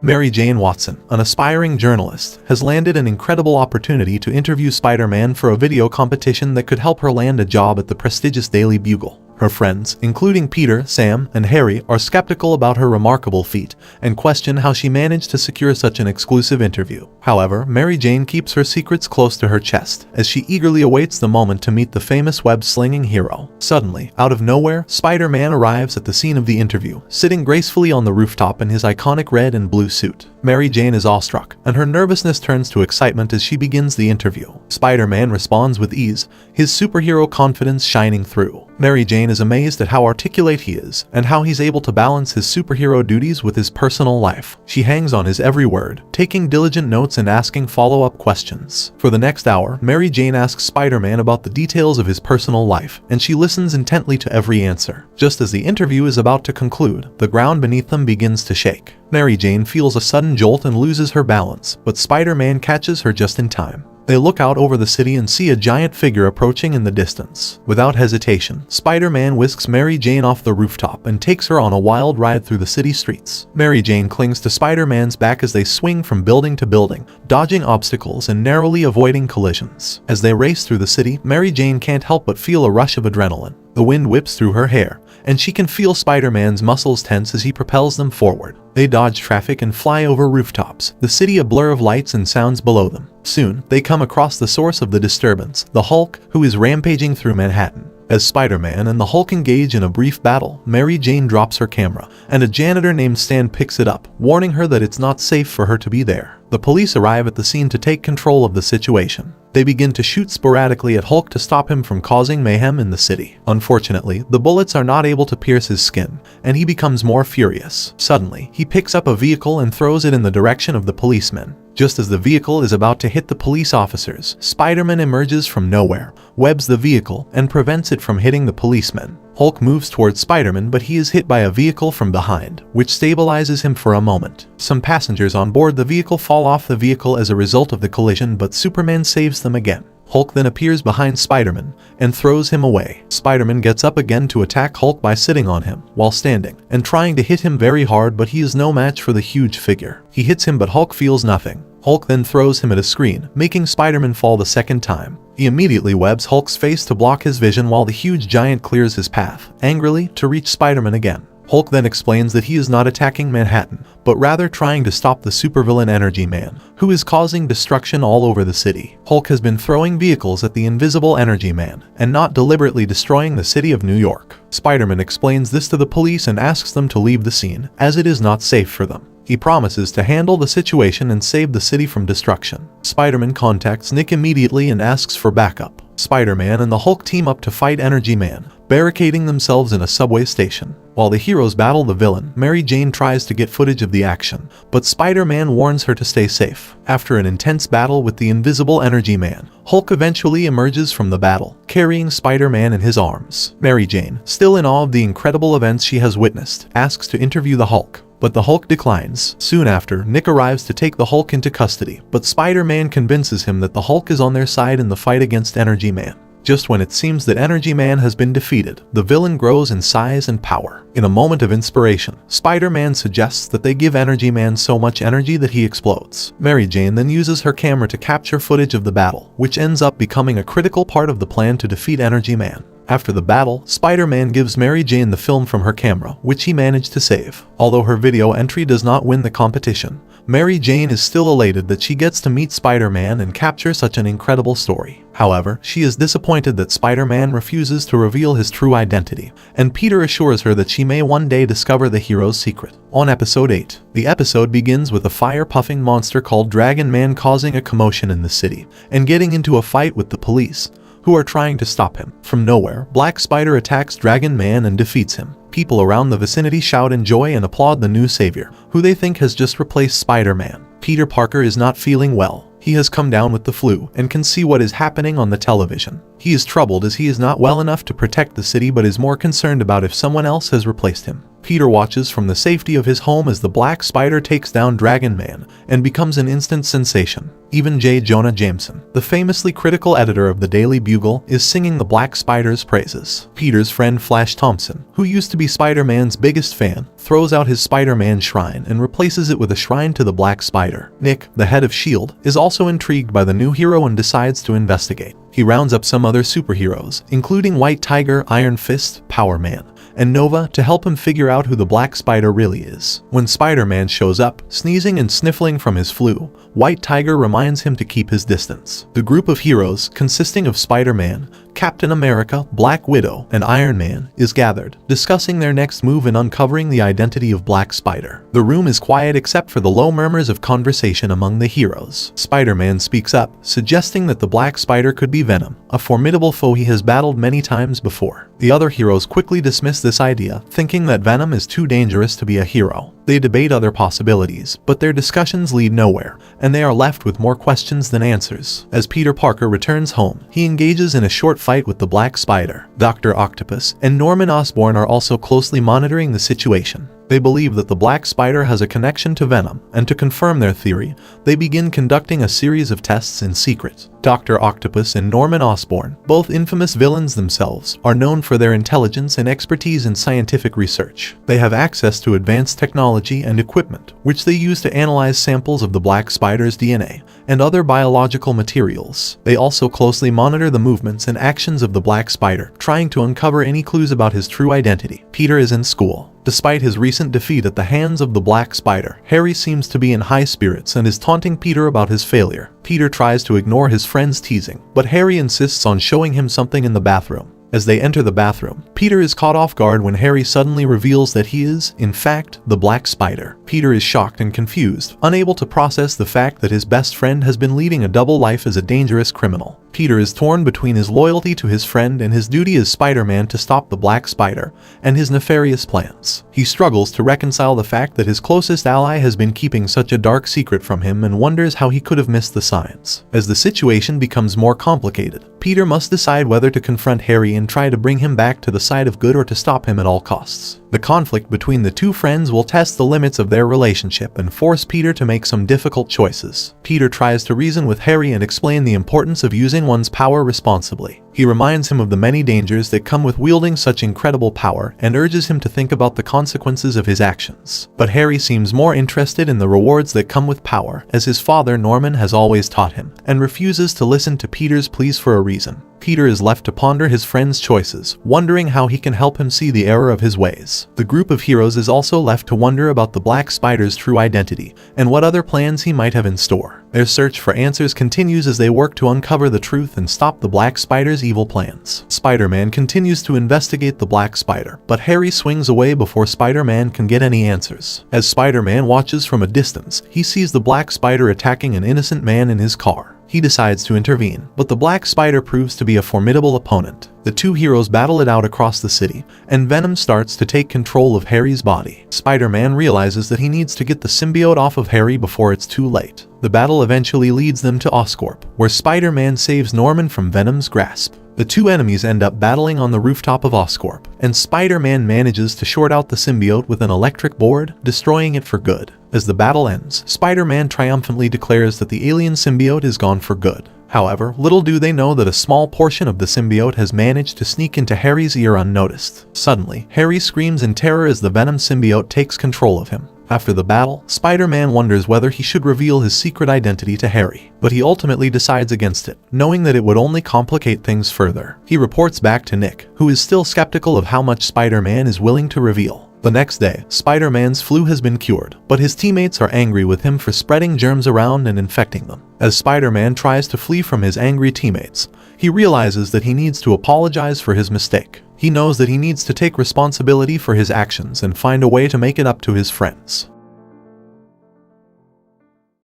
Mary Jane Watson, an aspiring journalist, has landed an incredible opportunity to interview Spider-Man for a video competition that could help her land a job at the prestigious Daily Bugle. Her friends, including Peter, Sam, and Harry, are skeptical about her remarkable feat and question how she managed to secure such an exclusive interview. However, Mary Jane keeps her secrets close to her chest as she eagerly awaits the moment to meet the famous web-slinging hero. Suddenly, out of nowhere, Spider-Man arrives at the scene of the interview, sitting gracefully on the rooftop in his iconic red and blue suit. Mary Jane is awestruck, and her nervousness turns to excitement as she begins the interview. Spider-Man responds with ease, his superhero confidence shining through. Mary Jane is amazed at how articulate he is, and how he's able to balance his superhero duties with his personal life. She hangs on his every word, taking diligent notes and asking follow-up questions. For the next hour, Mary Jane asks Spider-Man about the details of his personal life, and she listens intently to every answer. Just as the interview is about to conclude, the ground beneath them begins to shake. Mary Jane feels a sudden jolt and loses her balance, but Spider-Man catches her just in time. They look out over the city and see a giant figure approaching in the distance. Without hesitation, Spider-Man whisks Mary Jane off the rooftop and takes her on a wild ride through the city streets. Mary Jane clings to Spider-Man's back as they swing from building to building, dodging obstacles and narrowly avoiding collisions. As they race through the city, Mary Jane can't help but feel a rush of adrenaline. The wind whips through her hair, and she can feel Spider-Man's muscles tense as he propels them forward. They dodge traffic and fly over rooftops, the city a blur of lights and sounds below them. Soon, they come across the source of the disturbance, the Hulk, who is rampaging through Manhattan. As Spider-Man and the Hulk engage in a brief battle, Mary Jane drops her camera, and a janitor named Stan picks it up, warning her that it's not safe for her to be there. The police arrive at the scene to take control of the situation. They begin to shoot sporadically at Hulk to stop him from causing mayhem in the city. Unfortunately, the bullets are not able to pierce his skin, and he becomes more furious. Suddenly, he picks up a vehicle and throws it in the direction of the policemen. Just as the vehicle is about to hit the police officers, Spider-Man emerges from nowhere, webs the vehicle, and prevents it from hitting the policemen. Hulk moves towards Spider-Man, but he is hit by a vehicle from behind, which stabilizes him for a moment. Some passengers on board the vehicle fall off the vehicle as a result of the collision, but Superman saves them again. Hulk then appears behind Spider-Man and throws him away. Spider-Man gets up again to attack Hulk by sitting on him while standing and trying to hit him very hard, but he is no match for the huge figure. He hits him, but Hulk feels nothing. Hulk then throws him at a screen, making Spider-Man fall the second time. He immediately webs Hulk's face to block his vision while the huge giant clears his path, angrily, to reach Spider-Man again. Hulk then explains that he is not attacking Manhattan, but rather trying to stop the supervillain Energy Man, who is causing destruction all over the city. Hulk has been throwing vehicles at the invisible Energy Man, and not deliberately destroying the city of New York. Spider-Man explains this to the police and asks them to leave the scene, as it is not safe for them. He promises to handle the situation and save the city from destruction. Spider-Man contacts Nick immediately and asks for backup. Spider-Man and the Hulk team up to fight Energy Man, barricading themselves in a subway station. While the heroes battle the villain, Mary Jane tries to get footage of the action, but Spider-Man warns her to stay safe. After an intense battle with the invisible Energy Man, Hulk eventually emerges from the battle, carrying Spider-Man in his arms. Mary Jane, still in awe of the incredible events she has witnessed, asks to interview the Hulk, but the Hulk declines. Soon after, Nick arrives to take the Hulk into custody, but Spider-Man convinces him that the Hulk is on their side in the fight against Energy Man. Just when it seems that Energy Man has been defeated, the villain grows in size and power. In a moment of inspiration, Spider-Man suggests that they give Energy Man so much energy that he explodes. Mary Jane then uses her camera to capture footage of the battle, which ends up becoming a critical part of the plan to defeat Energy Man. After the battle, Spider-Man gives Mary Jane the film from her camera, which he managed to save. Although her video entry does not win the competition, Mary Jane is still elated that she gets to meet Spider-Man and capture such an incredible story. However, she is disappointed that Spider-Man refuses to reveal his true identity, and Peter assures her that she may one day discover the hero's secret. On episode 8, the episode begins with a fire-puffing monster called Dragon Man causing a commotion in the city, and getting into a fight with the police, who are trying to stop him. From nowhere, Black Spider attacks Dragon Man and defeats him. People around the vicinity shout in joy and applaud the new savior, who they think has just replaced Spider-Man. Peter Parker is not feeling well. He has come down with the flu and can see what is happening on the television. He is troubled as he is not well enough to protect the city but is more concerned about if someone else has replaced him. Peter watches from the safety of his home as the Black Spider takes down Dragon Man and becomes an instant sensation. Even J. Jonah Jameson, the famously critical editor of the Daily Bugle, is singing the Black Spider's praises. Peter's friend Flash Thompson, who used to be Spider-Man's biggest fan, throws out his Spider-Man shrine and replaces it with a shrine to the Black Spider. Nick, the head of S.H.I.E.L.D., is also intrigued by the new hero and decides to investigate. He rounds up some other superheroes, including White Tiger, Iron Fist, Power Man, and Nova to help him figure out who the Black Spider really is. When Spider-Man shows up, sneezing and sniffling from his flu, White Tiger reminds him to keep his distance. The group of heroes, consisting of Spider-Man, Captain America, Black Widow, and Iron Man, is gathered, discussing their next move in uncovering the identity of Black Spider. The room is quiet except for the low murmurs of conversation among the heroes. Spider-Man speaks up, suggesting that the Black Spider could be Venom, a formidable foe he has battled many times before. The other heroes quickly dismiss this idea, thinking that Venom is too dangerous to be a hero. They debate other possibilities, but their discussions lead nowhere, and they are left with more questions than answers. As Peter Parker returns home, he engages in a short fight with the Black Spider. Dr. Octopus and Norman Osborn are also closely monitoring the situation. They believe that the Black Spider has a connection to Venom, and to confirm their theory, they begin conducting a series of tests in secret. Dr. Octopus and Norman Osborn, both infamous villains themselves, are known for their intelligence and expertise in scientific research. They have access to advanced technology and equipment, which they use to analyze samples of the Black Spider's DNA and other biological materials. They also closely monitor the movements and actions of the Black Spider, trying to uncover any clues about his true identity. Peter is in school. Despite his recent defeat at the hands of the Black Spider, Harry seems to be in high spirits and is taunting Peter about his failure. Peter tries to ignore his friend's teasing, but Harry insists on showing him something in the bathroom. As they enter the bathroom, Peter is caught off guard when Harry suddenly reveals that he is, in fact, the Black Spider. Peter is shocked and confused, unable to process the fact that his best friend has been leading a double life as a dangerous criminal. Peter is torn between his loyalty to his friend and his duty as Spider-Man to stop the Black Spider and his nefarious plans. He struggles to reconcile the fact that his closest ally has been keeping such a dark secret from him and wonders how he could have missed the signs. As the situation becomes more complicated, Peter must decide whether to confront Harry and try to bring him back to the side of good or to stop him at all costs. The conflict between the two friends will test the limits of their relationship and force Peter to make some difficult choices. Peter tries to reason with Harry and explain the importance of using one's power responsibly. He reminds him of the many dangers that come with wielding such incredible power and urges him to think about the consequences of his actions. But Harry seems more interested in the rewards that come with power, as his father Norman has always taught him, and refuses to listen to Peter's pleas for a reason. Peter is left to ponder his friend's choices, wondering how he can help him see the error of his ways. The group of heroes is also left to wonder about the Black Spider's true identity and what other plans he might have in store. Their search for answers continues as they work to uncover the truth and stop the Black Spider's evil plans. Spider-Man continues to investigate the Black Spider, but Harry swings away before Spider-Man can get any answers. As Spider-Man watches from a distance, he sees the Black Spider attacking an innocent man in his car. He decides to intervene, but the Black Spider proves to be a formidable opponent. The two heroes battle it out across the city, and Venom starts to take control of Harry's body. Spider-Man realizes that he needs to get the symbiote off of Harry before it's too late. The battle eventually leads them to Oscorp, where Spider-Man saves Norman from Venom's grasp. The two enemies end up battling on the rooftop of Oscorp, and Spider-Man manages to short out the symbiote with an electric board, destroying it for good. As the battle ends, Spider-Man triumphantly declares that the alien symbiote is gone for good. However, little do they know that a small portion of the symbiote has managed to sneak into Harry's ear unnoticed. Suddenly, Harry screams in terror as the Venom symbiote takes control of him. After the battle, Spider-Man wonders whether he should reveal his secret identity to Harry, but he ultimately decides against it, knowing that it would only complicate things further. He reports back to Nick, who is still skeptical of how much Spider-Man is willing to reveal. The next day, Spider-Man's flu has been cured, but his teammates are angry with him for spreading germs around and infecting them. As Spider-Man tries to flee from his angry teammates, he realizes that he needs to apologize for his mistake. He knows that he needs to take responsibility for his actions and find a way to make it up to his friends.